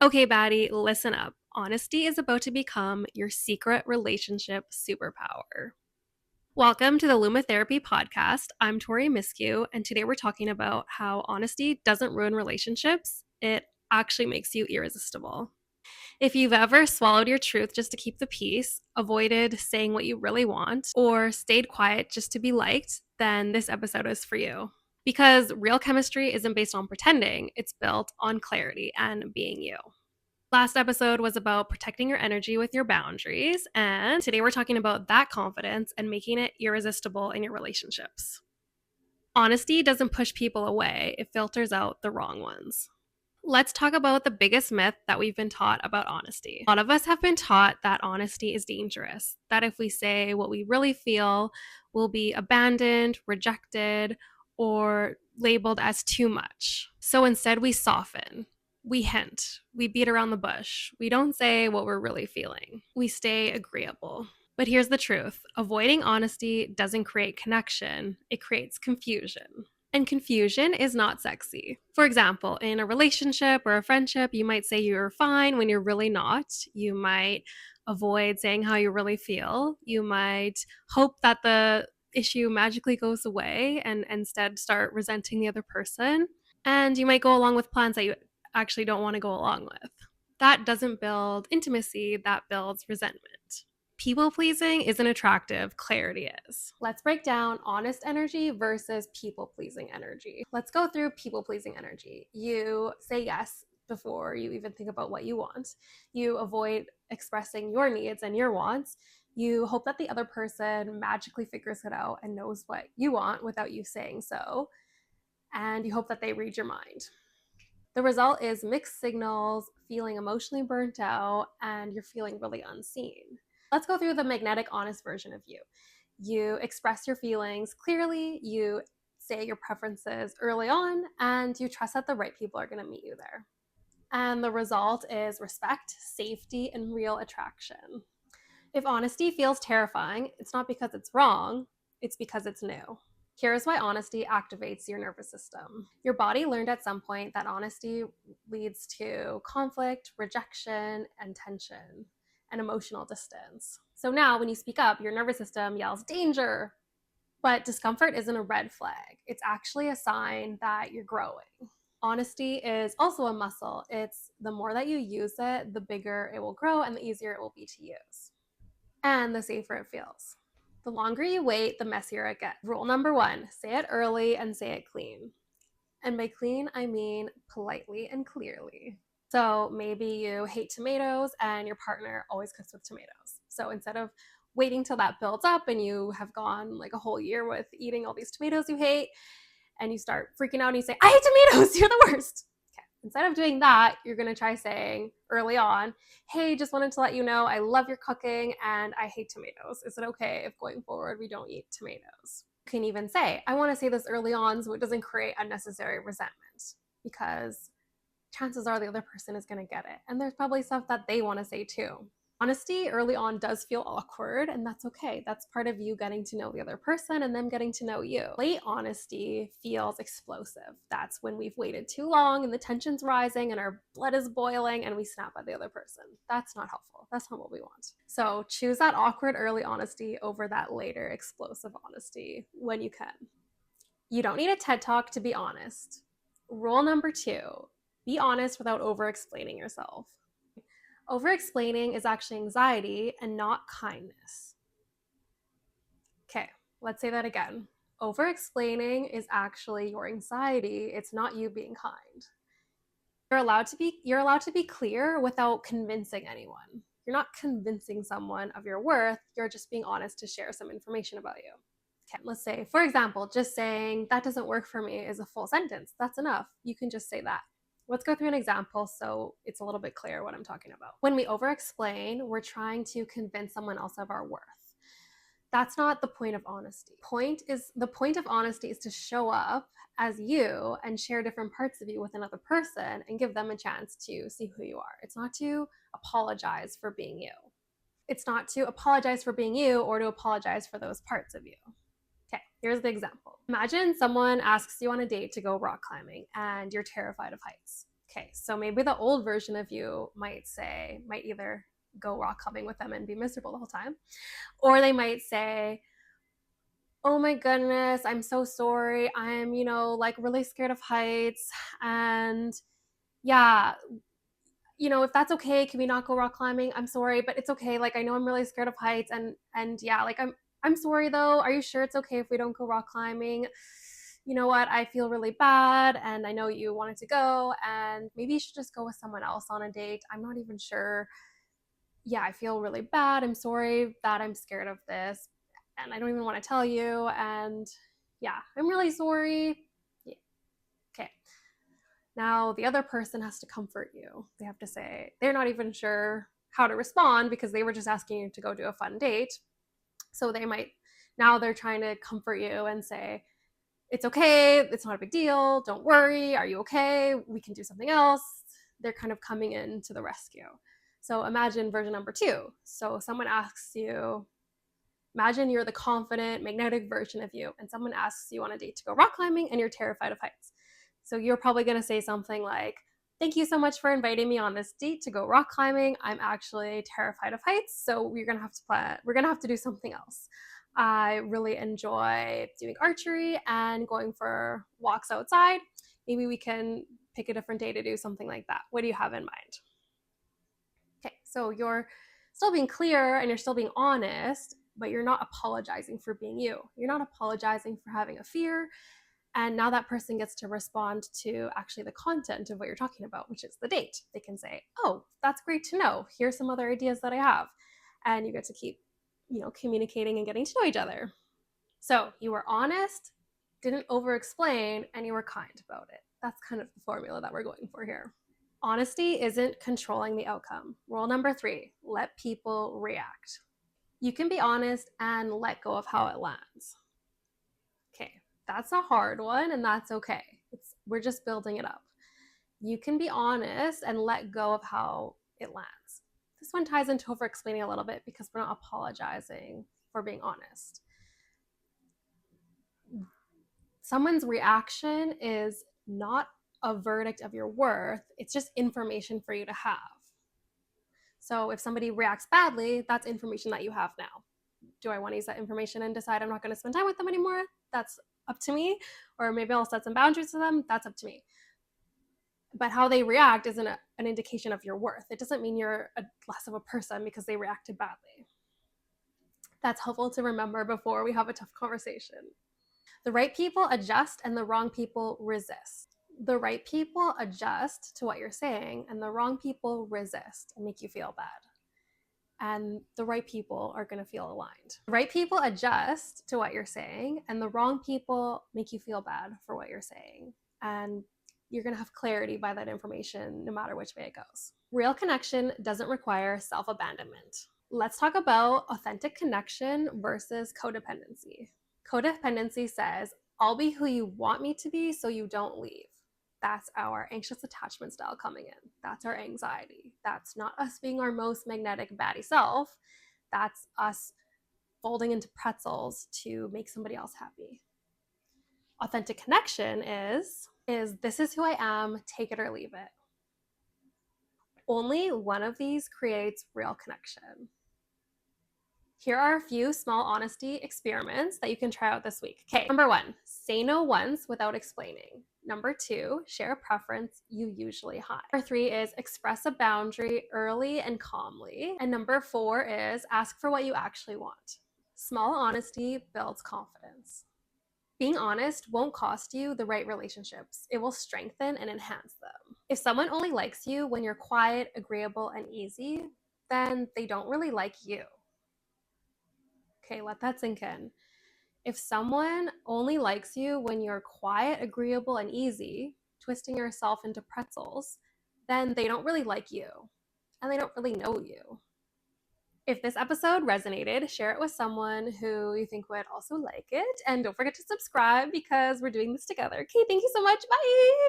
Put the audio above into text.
Okay, baddie, listen up. Honesty is about to become your secret relationship superpower. Welcome to the Lumatherapy podcast. I'm Tori Myskiw, and today we're talking about how honesty doesn't ruin relationships. It actually makes you irresistible. If you've ever swallowed your truth just to keep the peace, avoided saying what you really want, or stayed quiet just to be liked, then this episode is for you. Because real chemistry isn't based on pretending, it's built on clarity and being you. Last episode was about protecting your energy with your boundaries, and today we're talking about that confidence and making it irresistible in your relationships. Honesty doesn't push people away, it filters out the wrong ones. Let's talk about the biggest myth that we've been taught about honesty. A lot of us have been taught that honesty is dangerous, that if we say what we really feel, we'll be abandoned, rejected, or labeled as too much. So instead, we soften, we hint, we beat around the bush, we don't say what we're really feeling, we stay agreeable. But here's the truth: avoiding honesty doesn't create connection, it creates confusion. And confusion is not sexy. For example, in a relationship or a friendship, you might say you're fine when you're really not. You might avoid saying how you really feel. You might hope that the issue magically goes away and instead start resenting the other person. And you might go along with plans that you actually don't want to go along with. That doesn't build intimacy, that builds resentment. People pleasing isn't attractive, clarity is. Let's break down honest energy versus people pleasing energy. Let's go through people pleasing energy. You say yes before you even think about what you want. You avoid expressing your needs and your wants. You hope that the other person magically figures it out and knows what you want without you saying so. And you hope that they read your mind. The result is mixed signals, feeling emotionally burnt out, and you're feeling really unseen. Let's go through the magnetic, honest version of you. You express your feelings clearly, you say your preferences early on, and you trust that the right people are going to meet you there. And the result is respect, safety, and real attraction. If honesty feels terrifying, it's not because it's wrong, it's because it's new. Here's why honesty activates your nervous system. Your body learned at some point that honesty leads to conflict, rejection, and tension, and emotional distance. So now when you speak up, your nervous system yells, danger! But discomfort isn't a red flag. It's actually a sign that you're growing. Honesty is also a muscle. It's the more that you use it, the bigger it will grow and the easier it will be to use. And the safer it feels. The longer you wait, the messier it gets. Rule number 1, say it early and say it clean. And by clean, I mean politely and clearly. So maybe you hate tomatoes and your partner always cooks with tomatoes. So instead of waiting till that builds up and you have gone like a whole year with eating all these tomatoes you hate, and you start freaking out and you say, I hate tomatoes, you're the worst. Okay. Instead of doing that, you're going to try saying early on, hey, just wanted to let you know I love your cooking and I hate tomatoes. Is it okay if going forward we don't eat tomatoes? You can even say, I want to say this early on so it doesn't create unnecessary resentment, because chances are the other person is going to get it. And there's probably stuff that they want to say too. Honesty early on does feel awkward, and that's okay. That's part of you getting to know the other person and them getting to know you. Late honesty feels explosive. That's when we've waited too long and the tension's rising and our blood is boiling and we snap at the other person. That's not helpful. That's not what we want. So choose that awkward early honesty over that later explosive honesty when you can. You don't need a TED Talk to be honest. Rule number 2, be honest without over-explaining yourself. Over-explaining is actually anxiety and not kindness. Okay, let's say that again. Over-explaining is actually your anxiety. It's not you being kind. You're allowed to be clear without convincing anyone. You're not convincing someone of your worth. You're just being honest to share some information about you. Okay, let's say, for example, just saying that doesn't work for me is a full sentence. That's enough. You can just say that. Let's go through an example so it's a little bit clear what I'm talking about. When we over-explain, we're trying to convince someone else of our worth. That's not the point of honesty. The point of honesty is to show up as you and share different parts of you with another person and give them a chance to see who you are. It's not to apologize for being you. It's not to apologize for being you or to apologize for those parts of you. Okay, here's the example. Imagine someone asks you on a date to go rock climbing and you're terrified of heights. Okay, so maybe the old version of you might either go rock climbing with them and be miserable the whole time, or they might say, oh my goodness, I'm so sorry. I'm, like really scared of heights. And yeah, if that's okay, can we not go rock climbing? I'm sorry, but it's okay. Like, I know I'm really scared of heights, and yeah, like I'm sorry though. Are you sure it's okay if we don't go rock climbing? You know what? I feel really bad, and I know you wanted to go, and maybe you should just go with someone else on a date. I'm not even sure. Yeah, I feel really bad. I'm sorry that I'm scared of this, and I don't even want to tell you. And yeah, I'm really sorry. Yeah. Okay. Now the other person has to comfort you. They have to say they're not even sure how to respond because they were just asking you to go do a fun date. So now they're trying to comfort you and say, it's okay, it's not a big deal, don't worry, are you okay? We can do something else. They're kind of coming in to the rescue. So imagine version number 2. So someone asks you, imagine you're the confident, magnetic version of you, and someone asks you on a date to go rock climbing and you're terrified of heights. So you're probably going to say something like, thank you so much for inviting me on this date to go rock climbing. I'm actually terrified of heights, so we're going to have to do something else. I really enjoy doing archery and going for walks outside. Maybe we can pick a different day to do something like that. What do you have in mind? Okay, so you're still being clear and you're still being honest, but you're not apologizing for being you. You're not apologizing for having a fear. And now that person gets to respond to actually the content of what you're talking about, which is the date. They can say, oh, that's great to know. Here's some other ideas that I have. And you get to keep, communicating and getting to know each other. So you were honest, didn't over explain, and you were kind about it. That's kind of the formula that we're going for here. Honesty isn't controlling the outcome. Rule number 3, let people react. You can be honest and let go of how it lands. Okay, that's a hard one, and that's okay. We're just building it up. You can be honest and let go of how it lands. This one ties into over explaining a little bit because we're not apologizing for being honest. Someone's reaction is not a verdict of your worth, it's just information for you to have. So if somebody reacts badly, that's information that you have now. Do I want to use that information and decide I'm not going to spend time with them anymore? That's up to me. Or maybe I'll set some boundaries to them. That's up to me. But how they react isn't an indication of your worth. It doesn't mean you're less of a person because they reacted badly. That's helpful to remember before we have a tough conversation. The right people adjust and the wrong people resist. The right people adjust to what you're saying and the wrong people resist and make you feel bad. And the right people are going to feel aligned. The right people adjust to what you're saying, and the wrong people make you feel bad for what you're saying. And you're going to have clarity by that information no matter which way it goes. Real connection doesn't require self-abandonment. Let's talk about authentic connection versus codependency. Codependency says, I'll be who you want me to be so you don't leave. That's our anxious attachment style coming in. That's our anxiety. That's not us being our most magnetic baddie self. That's us folding into pretzels to make somebody else happy. Authentic connection is this is who I am, take it or leave it. Only one of these creates real connection. Here are a few small honesty experiments that you can try out this week. Okay, number 1, say no once without explaining. Number 2, share a preference you usually hide. Number 3 is express a boundary early and calmly. And number 4 is ask for what you actually want. Small honesty builds confidence. Being honest won't cost you the right relationships. It will strengthen and enhance them. If someone only likes you when you're quiet, agreeable, and easy, then they don't really like you. Okay, let that sink in. If someone only likes you when you're quiet, agreeable, and easy, twisting yourself into pretzels, then they don't really like you and they don't really know you. If this episode resonated, share it with someone who you think would also like it. And don't forget to subscribe because we're doing this together. Okay, thank you so much. Bye.